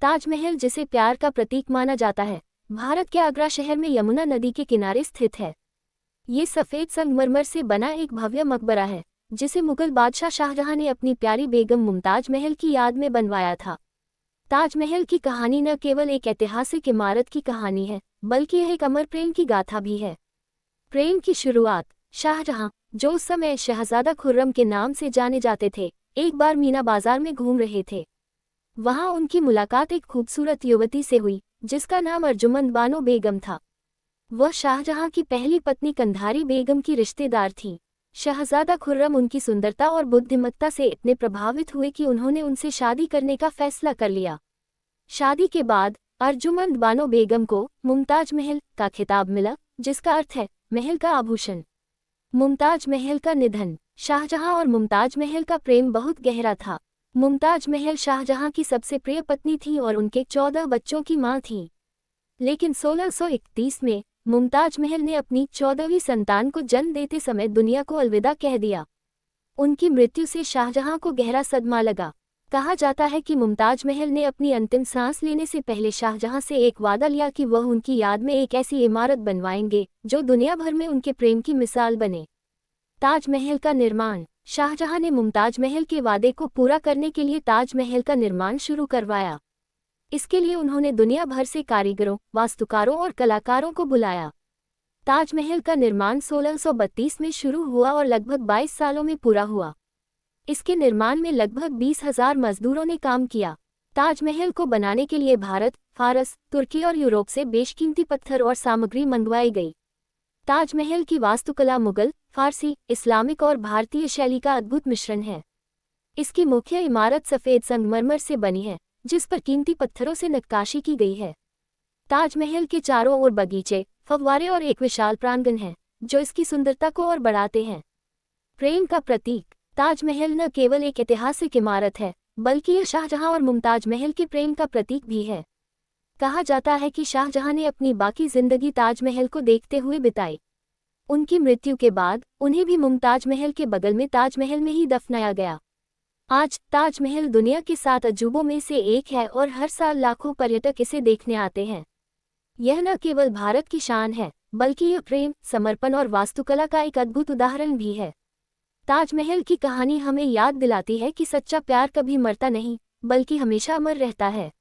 ताजमहल, जिसे प्यार का प्रतीक माना जाता है, भारत के आगरा शहर में यमुना नदी के किनारे स्थित है। ये सफ़ेद संगमरमर से बना एक भव्य मकबरा है, जिसे मुगल बादशाह शाहजहां ने अपनी प्यारी बेगम मुमताज महल की याद में बनवाया था। ताजमहल की कहानी न केवल एक ऐतिहासिक इमारत की कहानी है, बल्कि यह एक अमर प्रेम की गाथा भी है। प्रेम की शुरुआत। शाहजहां, जो उस समय शहजादा खुर्रम के नाम से जाने जाते थे, एक बार मीना बाजार में घूम रहे थे। वहां उनकी मुलाकात एक खूबसूरत युवती से हुई, जिसका नाम अर्जुमंद बानो बेगम था। वह शाहजहां की पहली पत्नी कंधारी बेगम की रिश्तेदार थीं। शहजादा खुर्रम उनकी सुंदरता और बुद्धिमत्ता से इतने प्रभावित हुए कि उन्होंने उनसे शादी करने का फैसला कर लिया। शादी के बाद अर्जुमंद बानो बेगम को मुमताज महल का खिताब मिला, जिसका अर्थ है महल का आभूषण। मुमताज महल का निधन। शाहजहां और मुमताज महल का प्रेम बहुत गहरा था। मुमताज महल शाहजहां की सबसे प्रिय पत्नी थीं और उनके 14 बच्चों की मां थीं। लेकिन 1631 में मुमताज महल ने अपनी 14वीं संतान को जन्म देते समय दुनिया को अलविदा कह दिया। उनकी मृत्यु से शाहजहां को गहरा सदमा लगा। कहा जाता है कि मुमताज महल ने अपनी अंतिम सांस लेने से पहले शाहजहां से एक वादा लिया कि वह उनकी याद में एक ऐसी इमारत बनवाएंगे जो दुनिया भर में उनके प्रेम की मिसाल बने। ताजमहल का निर्माण। शाहजहां ने मुमताज महल के वादे को पूरा करने के लिए ताजमहल का निर्माण शुरू करवाया। इसके लिए उन्होंने दुनिया भर से कारीगरों, वास्तुकारों और कलाकारों को बुलाया। ताजमहल का निर्माण 1632 में शुरू हुआ और लगभग 22 सालों में पूरा हुआ। इसके निर्माण में लगभग 20,000 मजदूरों ने काम किया। ताजमहल को बनाने के लिए भारत, फारस, तुर्की और यूरोप से बेशकीमती पत्थर और सामग्री मंगवाई गई। ताजमहल की वास्तुकला मुगल, फारसी, इस्लामिक और भारतीय शैली का अद्भुत मिश्रण है। इसकी मुख्य इमारत सफ़ेद संगमरमर से बनी है, जिस पर कीमती पत्थरों से नक्काशी की गई है। ताजमहल के चारों ओर बगीचे, फव्वारे और एक विशाल प्रांगण है, जो इसकी सुंदरता को और बढ़ाते हैं। प्रेम का प्रतीक। ताजमहल न केवल एक ऐतिहासिक इमारत है, बल्कि यह शाहजहां और मुमताज महल के प्रेम का प्रतीक भी है। कहा जाता है कि शाहजहां ने अपनी बाकी जिंदगी ताजमहल को देखते हुए बिताई। उनकी मृत्यु के बाद उन्हें भी मुमताज महल के बगल में ताजमहल में ही दफनाया गया। आज ताजमहल दुनिया के 7 अजूबों में से एक है और हर साल लाखों पर्यटक इसे देखने आते हैं। यह न केवल भारत की शान है, बल्कि यह प्रेम, समर्पण और वास्तुकला का एक अद्भुत उदाहरण भी है। ताजमहल की कहानी हमें याद दिलाती है कि सच्चा प्यार कभी मरता नहीं, बल्कि हमेशा अमर रहता है।